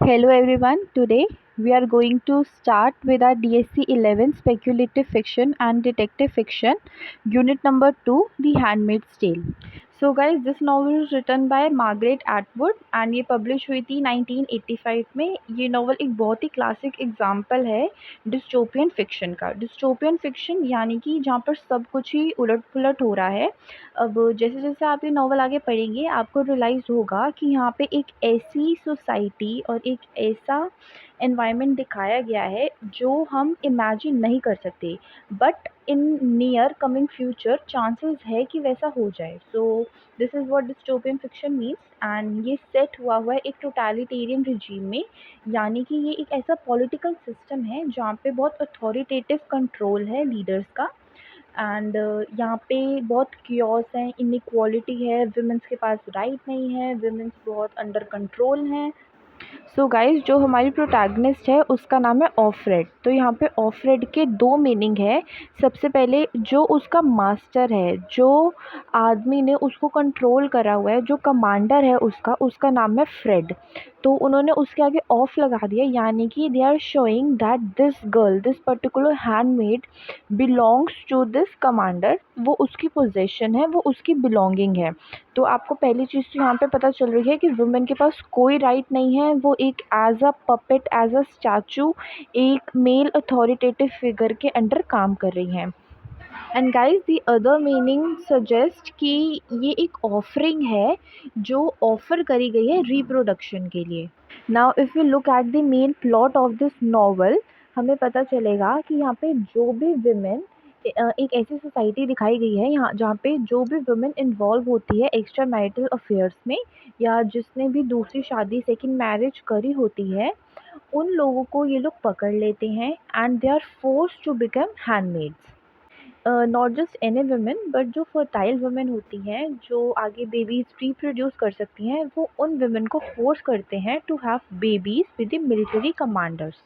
Hello everyone. Today we are going to start with our DSC 11 speculative fiction and detective fiction unit number 2, The Handmaid's Tale. So guys, this novel is written by Margaret Atwood and ये publish हुई थी 1985 में। ये novel एक बहुत ही classic example है dystopian fiction का। dystopian fiction यानी कि जहाँ पर सब कुछ ही उलट पुलट हो रहा है। अब जैसे जैसे आप ये नॉवल आगे पढ़ेंगे आपको रियलाइज़ होगा कि यहाँ पे एक ऐसी सोसाइटी और एक ऐसा एनवायरनमेंट दिखाया गया है जो हम इमेजिन नहीं कर सकते, but in near coming future chances है कि वैसा हो जाए। So this is what dystopian fiction means and ये सेट हुआ है एक टोटलिटेरियन रिजीम में, यानी कि ये एक ऐसा पॉलिटिकल सिस्टम है जहाँ पे बहुत अथॉरिटेटिव कंट्रोल है लीडर्स का। एंड यहाँ पे बहुत कियोस है, इनइक्वालिटी है, वुमेन्स के पास राइट नहीं है, वुमेन्स बहुत अंडर कंट्रोल हैं। सो गाइस, जो हमारी प्रोटैगनिस्ट है उसका नाम है ऑफ्रेड। तो यहाँ पे ऑफ्रेड के दो मीनिंग है। सबसे पहले जो उसका मास्टर है, जो आदमी ने उसको कंट्रोल करा हुआ है, जो कमांडर है उसका नाम है फ्रेड। तो उन्होंने उसके आगे ऑफ लगा दिया, यानी कि they are showing that this girl, this particular handmaid belongs to this commander. वो उसकी पोजेशन है, वो उसकी बिलोंगिंग है। तो आपको पहली चीज़ तो यहाँ पे पता चल रही है कि वुमेन के पास कोई राइट नहीं है, वो एक as a puppet, as a statue, एक मेल अथॉरिटेटिव फिगर के अंडर काम कर रही हैं। And guys, the other meaning suggest कि ये एक ऑफरिंग है जो ऑफर करी गई है रिप्रोडक्शन के लिए। Now if you look at the main plot of this novel, हमें पता चलेगा कि यहाँ पे जो भी विमेन, एक ऐसी सोसाइटी दिखाई गई है यहाँ जहाँ पे जो भी वुमेन इन्वॉल्व होती है एक्स्ट्रा मैरिटल अफेयर्स में, या जिसने भी दूसरी शादी, सेकंड मैरिज करी होती है, उन लोगों को ये लोग पकड़ लेते हैं and they are forced to become handmaids. Not just any women, but जो फर्टाइल वुमेन होती हैं, जो आगे बेबीज रिप्रोड्यूस कर सकती हैं, वो उन वुमेन को फोर्स करते हैं to have babies with the military commanders.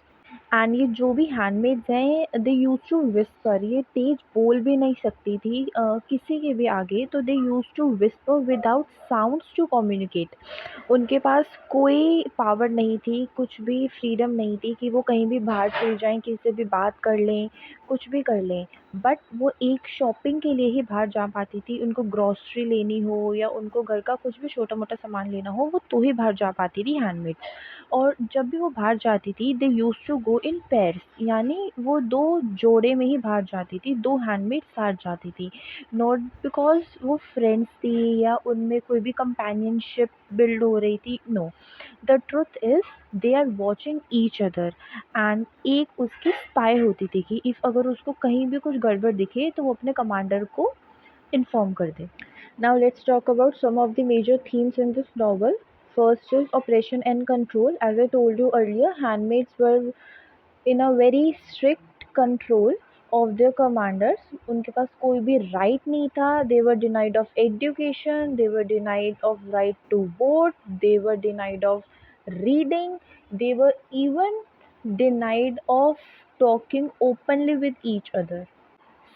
And ये जो भी हैंडमेड्स हैं, दे यूज टू विस्पर, ये तेज बोल भी नहीं सकती थी किसी के भी आगे, तो they used to whisper without sounds to communicate. उनके पास कोई पावर नहीं थी, कुछ भी फ्रीडम नहीं थी कि वो कहीं भी बाहर चले जाएं, किसी से भी बात कर लें, कुछ भी कर लें। बट वो एक शॉपिंग के लिए ही बाहर जा पाती थी, उनको ग्रॉसरी लेनी हो या उनको घर का कुछ भी छोटा मोटा सामान लेना हो, वो तो ही बाहर जा पाती थी हैंडमेड। और जब भी वो बाहर जाती थी, they used to go in pairs, यानी वो दो जोड़े में ही बाहर जाती थी, दो हैंडमेड साथ जाती थी। नॉट बिकॉज वो फ्रेंड्स थी या उनमें कोई भी कंपेनियनशिप बिल्ड हो रही थी, no. The truth is they are watching each other. And एक उसकी स्पाई होती थी कि इफ़ अगर उसको कहीं भी कुछ गड़बड़ दिखे तो वो अपने कमांडर को इन्फॉर्म कर दे। Now let's talk about some of the major themes in this novel. First is oppression and control. As I told you earlier, handmaids were in a very strict control of their commanders. उनके पास कोई भी right नहीं था. They were denied of education. They were denied of right to vote. They were denied of reading. They were even denied of talking openly with each other.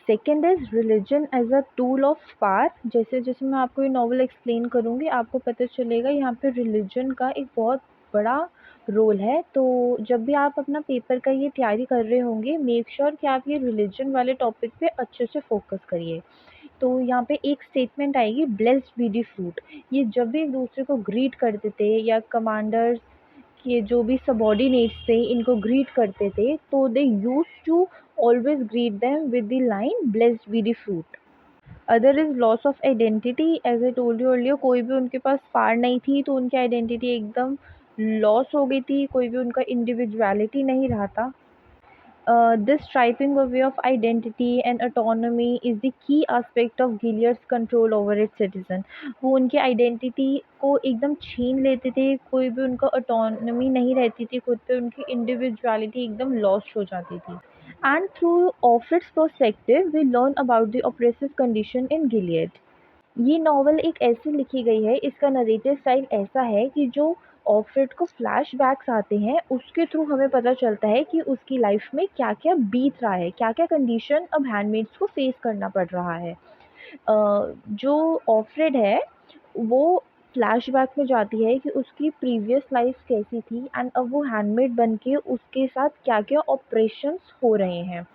Second is religion as a tool of power. जैसे जैसे मैं आपको ये novel explain करूँगी आपको पता चलेगा यहाँ पे रिलीजन का एक बहुत बड़ा रोल है। तो जब भी आप अपना पेपर का ये तैयारी कर रहे होंगे, मेक श्योर कि आप ये रिलीजन वाले टॉपिक पे अच्छे से फोकस करिए। तो यहाँ पे एक स्टेटमेंट आएगी, ब्लेस्ड बी दी फ्रूट। ये जब भी एक दूसरे को ग्रीट करते थे या कमांडर्स के जो भी सबॉर्डिनेट्स थे इनको ग्रीट करते थे, तो they used to always greet them with the line blessed be the fruit. Other is loss of identity. As I told you earlier, कोई भी उनके पास पार नहीं थी तो उनकी आइडेंटिटी एकदम लॉस हो गई थी, कोई भी उनका इंडिविजुअलिटी नहीं रहा था। This stripping away of identity and autonomy is the key aspect of Gilead's control over its citizen. वो उनकी आइडेंटिटी को एकदम छीन लेते थे, कोई भी उनका ऑटोनॉमी नहीं रहती थी खुद पे, उनकी इंडिविजुअलिटी एकदम लॉस्ट हो जाती थी। And through Offred's perspective, we learn about the oppressive condition in Gilead. ये नॉवल एक ऐसी लिखी गई है, इसका नरेटिव स्टाइल ऐसा है कि जो ऑफ्रेड को फ्लैशबैक्स आते हैं उसके थ्रू हमें पता चलता है कि उसकी लाइफ में क्या क्या बीत रहा है, क्या क्या कंडीशन अब हैंडमेड्स को फेस करना पड़ रहा है। जो ऑफ्रेड है वो फ्लैशबैक में जाती है कि उसकी प्रीवियस लाइफ कैसी थी एंड अब वो हैंडमेड बन के उसके साथ क्या क्या ऑपरेशंस हो रहे हैं.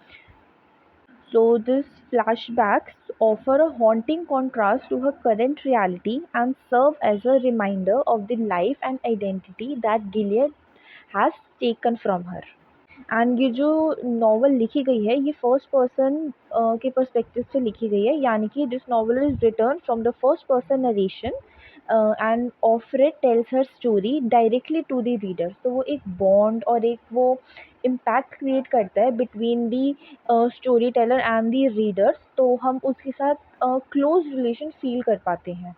So these flashbacks offer a haunting contrast to her current reality and serve as a reminder of the life and identity that Gilead has taken from her. And ये जो नॉवल लिखी गई है ये फर्स्ट पर्सन के perspective से लिखी गई है, यानी कि this novel is written from the first person narration and Offred tells her story directly to the reader. तो वो एक बॉन्ड और एक वो इम्पैक्ट क्रिएट करता है between the story teller and the readers, तो हम उसके साथ क्लोज रिलेशन फील कर पाते हैं.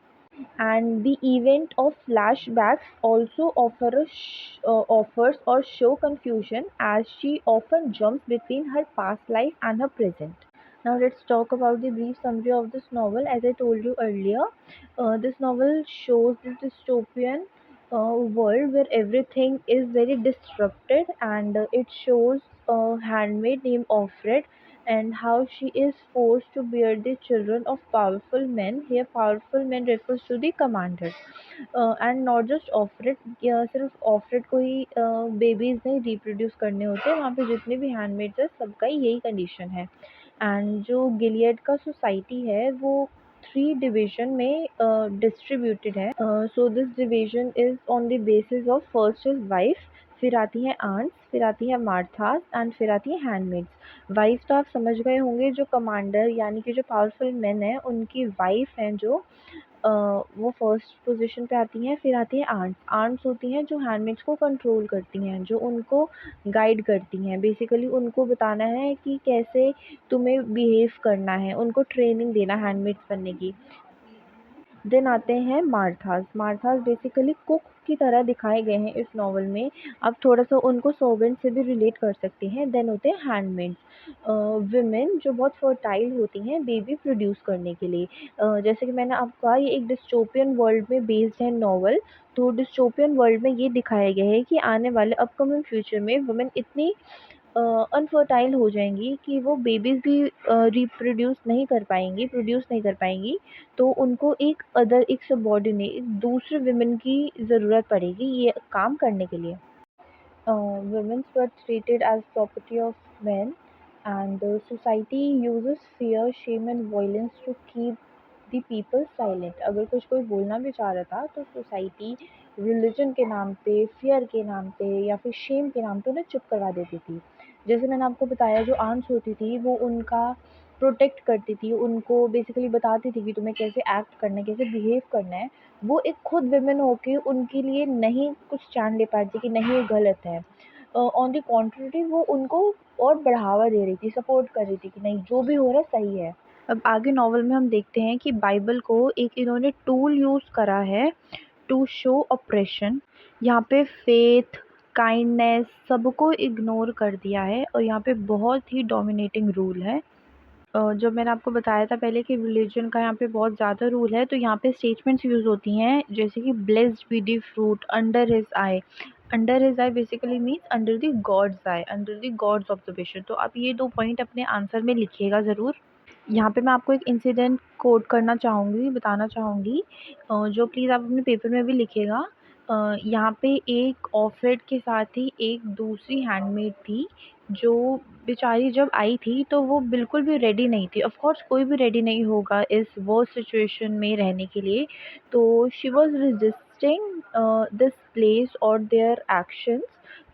And the event of flashbacks also offers or show confusion as she often jumps between her past life and her present. Now let's talk about the brief summary of this novel. As I told you earlier, this novel shows this dystopian world where everything is very disrupted, and it shows a handmaid named Offred and how she is forced to bear the children of powerful men. Here, powerful men refers to the commanders. And not just Offred, सिर्फ Offred को ही babies नहीं reproduce करने होते, वहाँ पे जितने भी handmades है सबका ही यही कंडीशन है. एंड जो गिलियड का सोसाइटी है वो 3 डिवीज़न में डिस्ट्रीब्यूटेड है. So this division is on the basis of first is wife, फिर आती हैं आंट्स, फिर आती हैं मार्थास एंड फिर आती हैं हैंडमेड्स. वाइफ तो आप समझ गए होंगे, जो कमांडर यानी कि जो पावरफुल मेन हैं उनकी वाइफ हैं जो वो फर्स्ट पोजीशन पे आती हैं. फिर आती हैं आंट्स. आंट्स होती हैं जो हैंडमेड्स को कंट्रोल करती हैं, जो उनको गाइड करती हैं. बेसिकली उनको बताना है कि कैसे तुम्हें बिहेव करना है, उनको ट्रेनिंग देना हैंडमेड्स बनने की. देन आते हैं मार्थास. मार्थास बेसिकली कुक की तरह दिखाए गए हैं इस नॉवल में, आप थोड़ा सा उनको सर्वेंट से भी रिलेट कर सकते हैं. देन होते हैं हैंडमेड्स, विमेन जो बहुत फर्टाइल होती हैं बेबी प्रोड्यूस करने के लिए. जैसे कि मैंने आपको कहा ये एक डिस्टोपियन वर्ल्ड में बेस्ड है नॉवल. तो डिस्टोपियन वर्ल्ड में ये दिखाया गया है कि आने वाले अपकमिंग फ्यूचर में वुमेन इतनी अनफर्टाइल हो जाएंगी कि वो बेबीज़ भी रिप्रोड्यूस नहीं कर पाएंगी, प्रोड्यूस नहीं कर पाएंगी. तो उनको एक सबॉर्डिनेट, एक दूसरे विमेन की ज़रूरत पड़ेगी ये काम करने के लिए. Women were treated as property of men, and the society uses fear, shame and violence to keep the people silent. अगर कुछ कोई बोलना भी चाह रहा था तो सोसाइटी रिलीजन के नाम पे, फियर के नाम पे या फिर शेम के नाम पे उन्हें चुप करवा देती थी. जैसे मैंने आपको बताया जो आंट्स होती थी वो उनका प्रोटेक्ट करती थी, उनको बेसिकली बताती थी कि तुम्हें कैसे एक्ट करना है, कैसे बिहेव करना है. वो एक खुद विमेन होके उनके लिए नहीं कुछ स्टैंड ले पाती कि नहीं ये गलत है. ऑन द कॉन्ट्ररी वो उनको और बढ़ावा दे रही थी, सपोर्ट कर रही थी कि नहीं जो भी हो रहा है सही है. अब आगे नॉवल में हम देखते हैं कि बाइबल को एक इन्होंने टूल यूज़ करा है टू शो ऑपरेशन. यहाँ पे फेथ, काइंडनेस सबको इग्नोर कर दिया है और यहाँ पे बहुत ही डोमिनेटिंग रूल है. जो मैंने आपको बताया था पहले कि रिलीजन का यहाँ पे बहुत ज़्यादा रूल है, तो यहाँ पे स्टेटमेंट्स यूज़ होती हैं जैसे कि blessed be the fruit under his I. Under his I basically means under the gods I, under the gods observation. तो आप ये 2 पॉइंट अपने आंसर में लिखिएगा ज़रूर. यहाँ पे मैं आपको एक इंसिडेंट कोट करना चाहूँगी, बताना चाहूँगी, जो प्लीज़ आप अपने पेपर में भी लिखिएगा. यहाँ पे एक ऑफरेट के साथ ही एक दूसरी हैंडमेड थी जो बेचारी जब आई थी तो वो बिल्कुल भी रेडी नहीं थी. ऑफ कोर्स कोई भी रेडी नहीं होगा इस वर्स्ट सिचुएशन में रहने के लिए. तो she was resisting this place और देयर एक्शंस.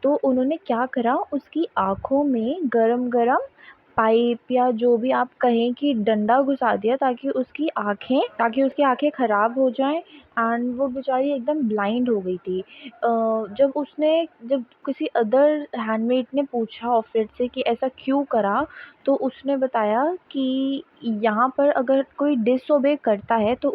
तो उन्होंने क्या करा, उसकी आँखों में गरम-गरम पाइप या जो भी आप कहें कि डंडा घुसा दिया ताकि उसकी आँखें ख़राब हो जाएँ एंड वो बेचारी एकदम ब्लाइंड हो गई थी. जब किसी अदर हैंडमेड ने पूछा ऑफरेट से कि ऐसा क्यों करा, तो उसने बताया कि यहाँ पर अगर कोई डिसओबे करता है तो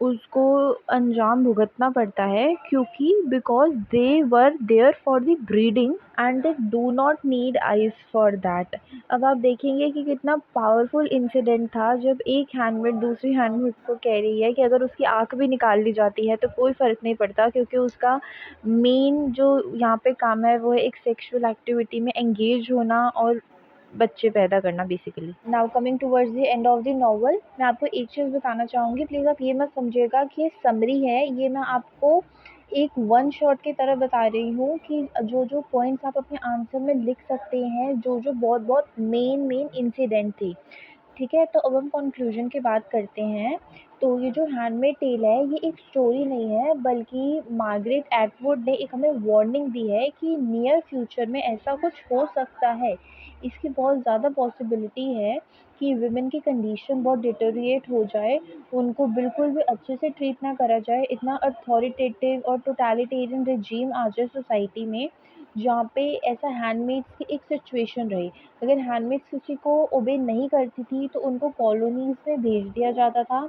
उसको अंजाम भुगतना पड़ता है, क्योंकि because they were there for the breeding and they do not need eyes for that. अब आप देखेंगे कि कितना पावरफुल इंसिडेंट था जब एक हैंडमेड दूसरी हैंडमेड को कह रही है कि अगर उसकी आँख भी निकाल दी जाती है तो कोई फ़र्क नहीं पड़ता, क्योंकि उसका मेन जो यहाँ पे काम है वो है एक सेक्सुअल एक्टिविटी में एंगेज होना और बच्चे पैदा करना basically. Now coming towards the end of the novel, मैं आपको एक चीज़ बताना चाहूँगी, प्लीज़ आप ये मत समझिएगा कि ये समरी है, ये मैं आपको एक वन शॉट की तरह बता रही हूँ कि जो पॉइंट्स आप अपने आंसर में लिख सकते हैं, जो बहुत बहुत मेन इंसिडेंट थे। ठीक है, तो अब हम कंक्लूजन की बात करते हैं। तो ये जो हैंडमेड टेल है, ये एक स्टोरी नहीं है, बल्कि मार्गरेट एटवुड ने एक हमें वार्निंग दी है कि नियर फ्यूचर में ऐसा कुछ हो सकता है। इसकी बहुत ज़्यादा पॉसिबिलिटी है कि विमेन की कंडीशन बहुत डिटेरिएट हो जाए, उनको बिल्कुल भी अच्छे से ट्रीट ना करा जाए, इतना अथॉरिटेटिव और टोटलिटेरियन रिजीम आ जाए सोसाइटी में, जहाँ पे ऐसा हैंडमेड्स की एक सिचुएशन रही। अगर हैंडमेड्स किसी को ओबे नहीं करती थी तो उनको कॉलोनीज़ में भेज दिया जाता था।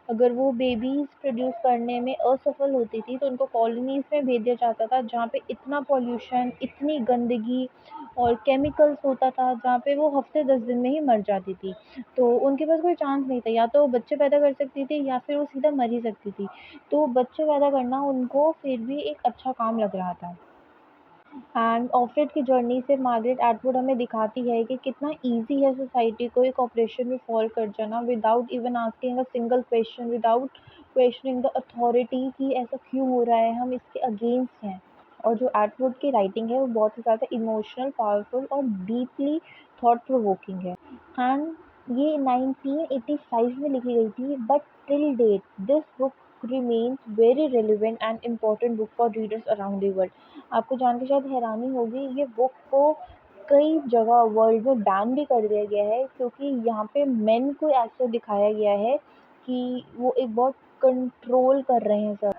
अगर वो बेबीज़ प्रोड्यूस करने में असफल होती थी तो उनको कॉलोनीज़ में भेज दिया जाता था, जहाँ पे इतना पॉल्यूशन, इतनी गंदगी और केमिकल्स होता था, जहाँ पे वो हफ्ते 10 दिन में ही मर जाती थी। तो उनके पास कोई चांस नहीं था, या तो वो बच्चे पैदा कर सकती थी या फिर वो सीधा मर ही सकती थी। तो बच्चे पैदा करना उनको फिर भी एक अच्छा काम लग रहा था। एंड ऑफ्रेड की जर्नी से मार्गरेट एटवुड हमें दिखाती है कि कितना इजी है सोसाइटी को एक ऑपरेशन में फॉल कर जाना, without even asking a single question, without questioning the authority कि ऐसा क्यों हो रहा है, हम इसके अगेंस्ट हैं। और जो एटवुड की राइटिंग है वो बहुत ही ज़्यादा इमोशनल, पावरफुल और डीपली थॉट प्रोवोकिंग है। एंड ये 1985 में लिखी गई थी, but till date this book remains very relevant and important book for readers around the world। आपको जान के शायद हैरानी होगी, ये बुक को कई जगह वर्ल्ड में बैन भी कर दिया गया है, क्योंकि यहाँ पे मेन को ऐसे दिखाया गया है कि वो एक बहुत कंट्रोल कर रहे हैं सब।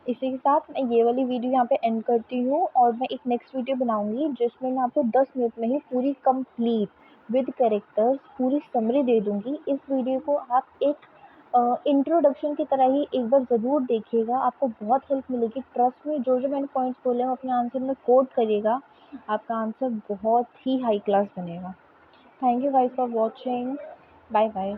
इसी के साथ मैं ये वाली वीडियो यहाँ पे एंड करती हूँ, और मैं एक नेक्स्ट वीडियो बनाऊंगी जिसमें मैं आपको 10 मिनट में ही पूरी कंप्लीट विद कैरेक्टर्स पूरी समरी दे दूंगी। इस वीडियो को आप एक इंट्रोडक्शन की तरह ही एक बार ज़रूर देखिएगा, आपको बहुत हेल्प मिलेगी। ट्रस्ट में, जो मैंने पॉइंट्स बोले हैं अपने आंसर में कोट करिएगा, आपका आंसर बहुत ही हाई क्लास बनेगा। Thank you guys for watching. Bye bye.